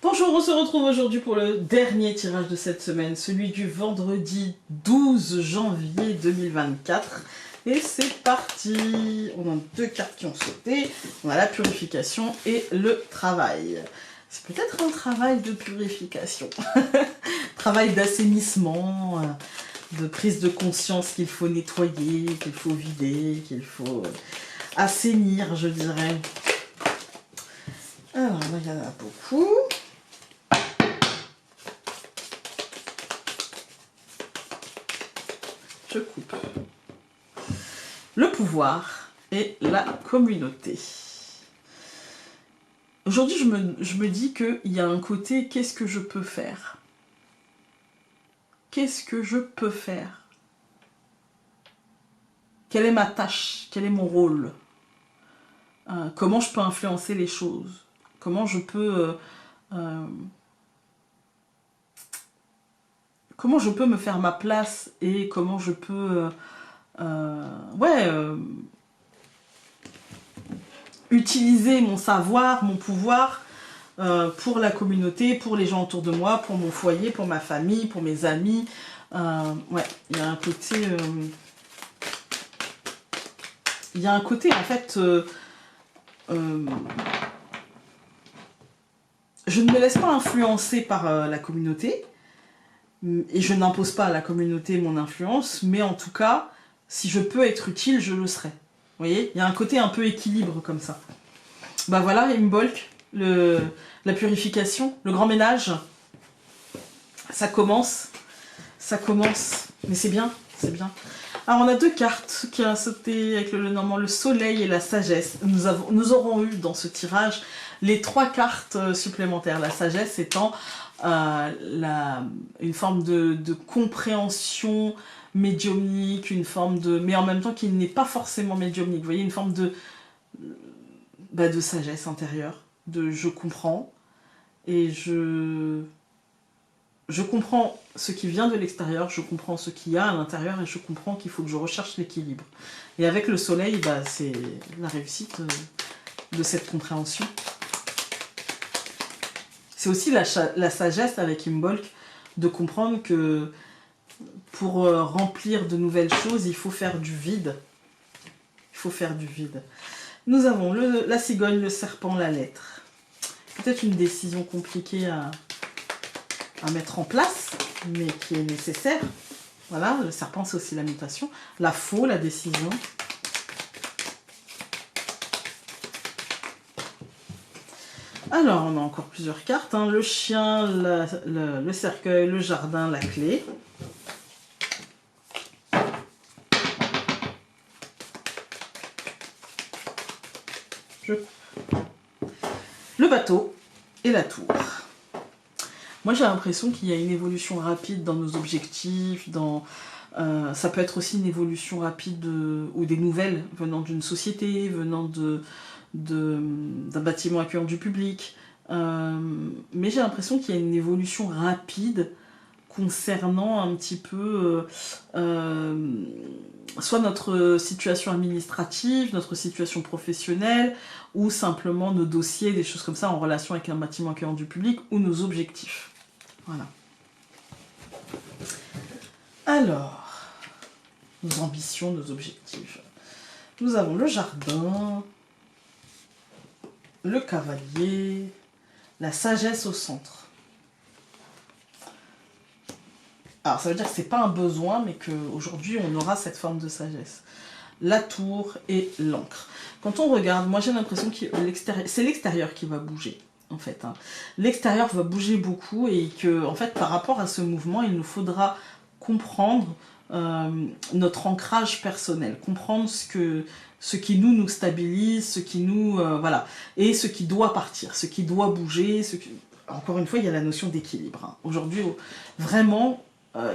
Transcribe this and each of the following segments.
Bonjour, on se retrouve aujourd'hui pour le dernier tirage de cette semaine, celui du vendredi 12 janvier 2024. Et c'est parti. On a deux cartes qui ont sauté. On a la purification et le travail. C'est peut-être un travail de purification. Travail d'assainissement, de prise de conscience qu'il faut nettoyer, qu'il faut vider, qu'il faut assainir, je dirais. Alors là, il y en a beaucoup. Je coupe. Le pouvoir et la communauté. Aujourd'hui, je me dis qu'il y a un côté, qu'est-ce que je peux faire? Qu'est-ce que je peux faire? Quelle est ma tâche? Quel est mon rôle? Comment je peux influencer les choses? Comment je peux me faire ma place et comment je peux utiliser mon savoir, mon pouvoir pour la communauté, pour les gens autour de moi, pour mon foyer, pour ma famille, pour mes amis. Il y a un côté... il y a un côté, en fait... je ne me laisse pas influencer par la communauté. Et je n'impose pas à la communauté mon influence, mais en tout cas, si je peux être utile, je le serai. Vous voyez, il y a un côté un peu équilibre comme ça. Bah voilà, Imbolc, la purification, le grand ménage, ça commence, mais c'est bien, c'est bien. Alors on a deux cartes qui ont sauté avec normalement le soleil et la sagesse. Nous aurons eu dans ce tirage les trois cartes supplémentaires, la sagesse étant une forme de compréhension médiumnique, une forme de... mais en même temps qui n'est pas forcément médiumnique, vous voyez, une forme de sagesse intérieure, de je comprends, et je comprends ce qui vient de l'extérieur, je comprends ce qu'il y a à l'intérieur, et je comprends qu'il faut que je recherche l'équilibre. Et avec le soleil, c'est la réussite de cette compréhension. C'est aussi la sagesse avec Imbolc de comprendre que pour remplir de nouvelles choses, il faut faire du vide. Il faut faire du vide. Nous avons la cigogne, le serpent, la lettre. Peut-être une décision compliquée à mettre en place, mais qui est nécessaire. Voilà, le serpent, c'est aussi la mutation. La faux, la décision. Alors, on a encore plusieurs cartes. Le chien, le cercueil, le jardin, la clé. Le bateau et la tour. Moi, j'ai l'impression qu'il y a une évolution rapide dans nos objectifs. Ça peut être aussi une évolution rapide ou des nouvelles venant d'une société, venant d'un bâtiment accueillant du public, mais j'ai l'impression qu'il y a une évolution rapide concernant un petit peu soit notre situation administrative, notre situation professionnelle, ou simplement nos dossiers, des choses comme ça en relation avec un bâtiment accueillant du public, ou nos objectifs. Voilà. Alors, nos ambitions, nos objectifs. Nous avons le jardin, le cavalier, la sagesse au centre. Alors ça veut dire que c'est pas un besoin, mais qu'aujourd'hui on aura cette forme de sagesse. La tour et l'encre. Quand on regarde, moi j'ai l'impression que c'est l'extérieur qui va bouger, en fait. L'extérieur va bouger beaucoup et que, en fait, par rapport à ce mouvement, il nous faudra comprendre notre ancrage personnel, comprendre ce qui nous stabilise, ce qui nous... voilà, et ce qui doit partir, ce qui doit bouger, encore une fois, il y a la notion d'équilibre. Aujourd'hui, vraiment,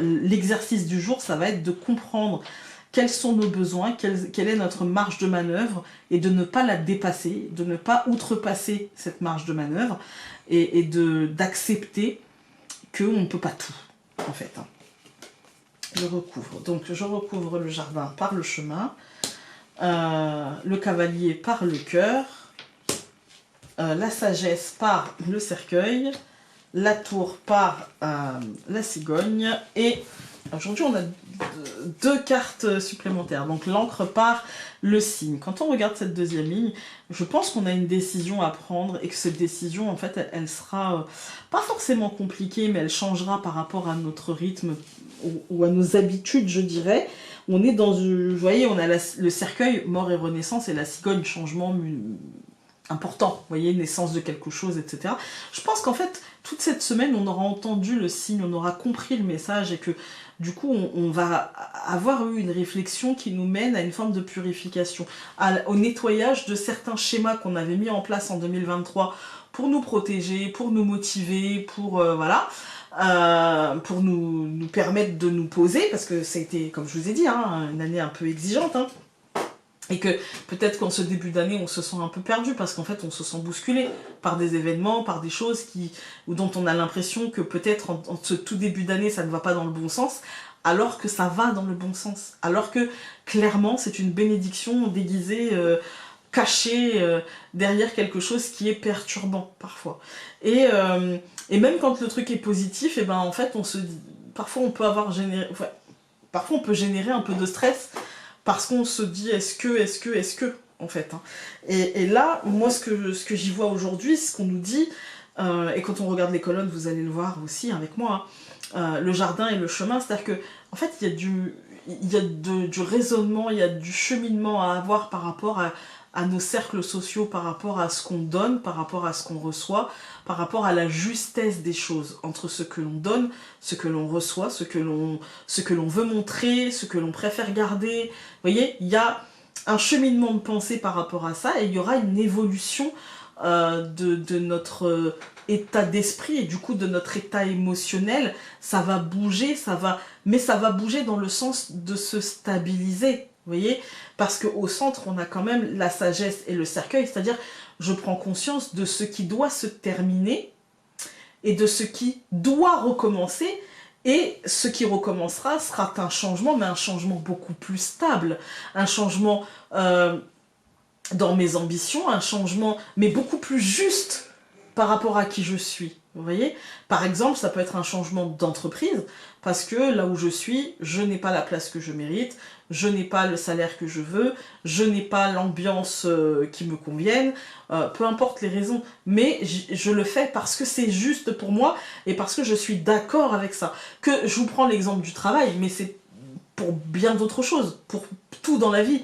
l'exercice du jour, ça va être de comprendre quels sont nos besoins, quelle est notre marge de manœuvre, et de ne pas la dépasser, de ne pas outrepasser cette marge de manœuvre, et d'accepter qu'on ne peut pas tout, en fait. Je recouvre. Donc je recouvre le jardin par le chemin, le cavalier par le cœur, la sagesse par le cercueil, la tour par la cigogne, et aujourd'hui on a deux cartes supplémentaires, donc l'encre par le cygne. Quand on regarde cette deuxième ligne, je pense qu'on a une décision à prendre, et que cette décision, en fait, elle sera pas forcément compliquée, mais elle changera par rapport à notre rythme ou à nos habitudes, je dirais. On est dans, vous voyez, on a le cercueil, mort et renaissance, et la cigogne, changement important, vous voyez, naissance de quelque chose, etc. Je pense qu'en fait, toute cette semaine, on aura entendu le signe, on aura compris le message, et que du coup, on va avoir eu une réflexion qui nous mène à une forme de purification, au nettoyage de certains schémas qu'on avait mis en place en 2023 pour nous protéger, pour nous motiver, pour voilà, pour nous permettre de nous poser, parce que ça a été, comme je vous ai dit, hein, une année un peu exigeante, hein. Et que peut-être qu'en ce début d'année, on se sent un peu perdu, parce qu'en fait, on se sent bousculé par des événements, par des choses dont on a l'impression que peut-être en ce tout début d'année, ça ne va pas dans le bon sens, alors que ça va dans le bon sens. Alors que, clairement, c'est une bénédiction déguisée, cachée derrière quelque chose qui est perturbant, parfois. Et même quand le truc est positif, et ben en fait, on se dit, parfois on peut parfois on peut générer un peu de stress, parce qu'on se dit est-ce que, en fait. Hein. Et là, moi, ce que j'y vois aujourd'hui, ce qu'on nous dit, et quand on regarde les colonnes, vous allez le voir aussi avec moi, hein, le jardin et le chemin, c'est-à-dire que, en fait, il y a du raisonnement, il y a du cheminement à avoir par rapport à nos cercles sociaux, par rapport à ce qu'on donne, par rapport à ce qu'on reçoit, par rapport à la justesse des choses, entre ce que l'on donne, ce que l'on reçoit, ce que l'on veut montrer, ce que l'on préfère garder. Vous voyez, il y a un cheminement de pensée par rapport à ça, et il y aura une évolution de notre état d'esprit, et du coup de notre état émotionnel. Ça va bouger, mais ça va bouger dans le sens de se stabiliser. Vous voyez, parce qu'au centre, on a quand même la sagesse et le cercueil, c'est-à-dire je prends conscience de ce qui doit se terminer et de ce qui doit recommencer, et ce qui recommencera sera un changement, mais un changement beaucoup plus stable, un changement dans mes ambitions, un changement, mais beaucoup plus juste par rapport à qui je suis. Vous voyez, par exemple, ça peut être un changement d'entreprise, parce que là où je suis, je n'ai pas la place que je mérite, je n'ai pas le salaire que je veux, je n'ai pas l'ambiance qui me convienne, peu importe les raisons, mais je le fais parce que c'est juste pour moi, et parce que je suis d'accord avec ça. Que je vous prends l'exemple du travail, mais c'est pour bien d'autres choses, pour tout dans la vie.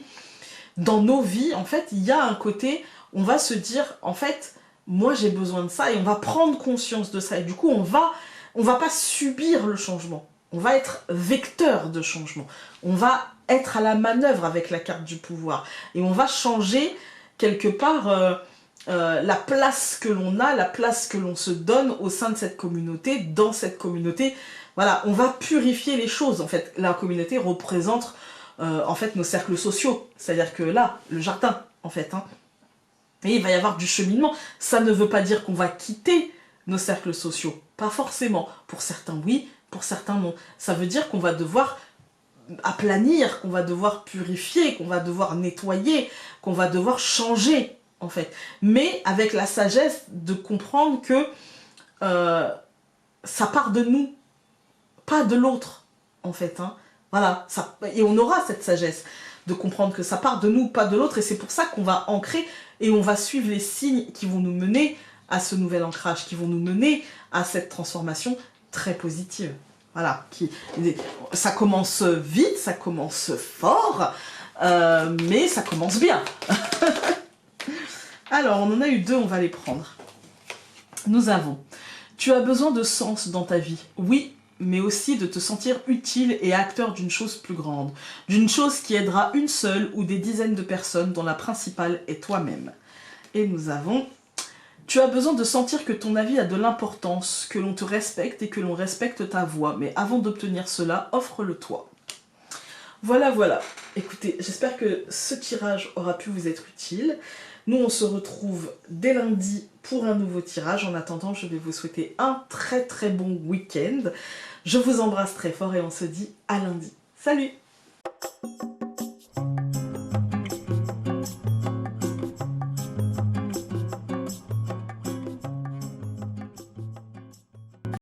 Dans nos vies, en fait, il y a un côté, on va se dire, en fait, moi j'ai besoin de ça, et on va prendre conscience de ça, et du coup on va pas subir le changement, on va être vecteur de changement, on va être à la manœuvre avec la carte du pouvoir, et on va changer quelque part la place que l'on a, la place que l'on se donne au sein de cette communauté, dans cette communauté. Voilà, on va purifier les choses. En fait, la communauté représente en fait nos cercles sociaux, c'est-à-dire que là, le jardin, en fait, hein. Et il va y avoir du cheminement. Ça ne veut pas dire qu'on va quitter nos cercles sociaux. Pas forcément. Pour certains, oui. Pour certains, non. Ça veut dire qu'on va devoir aplanir, qu'on va devoir purifier, qu'on va devoir nettoyer, qu'on va devoir changer, en fait. Mais avec la sagesse de comprendre que ça part de nous, pas de l'autre, en fait. Hein. Voilà. Ça, et on aura cette sagesse de comprendre que ça part de nous, pas de l'autre. Et c'est pour ça qu'on va ancrer et on va suivre les signes qui vont nous mener à ce nouvel ancrage, qui vont nous mener à cette transformation très positive. Voilà, ça commence vite, ça commence fort, mais ça commence bien. Alors, on en a eu deux, on va les prendre. Nous avons, tu as besoin de sens dans ta vie, oui, mais aussi de te sentir utile et acteur d'une chose plus grande, d'une chose qui aidera une seule ou des dizaines de personnes dont la principale est toi-même. Et nous avons, tu as besoin de sentir que ton avis a de l'importance, que l'on te respecte et que l'on respecte ta voix, mais avant d'obtenir cela, offre-le-toi. Voilà, voilà. Écoutez, j'espère que ce tirage aura pu vous être utile. Nous, on se retrouve dès lundi pour un nouveau tirage. En attendant, je vais vous souhaiter un très très bon week-end. Je vous embrasse très fort et on se dit à lundi. Salut!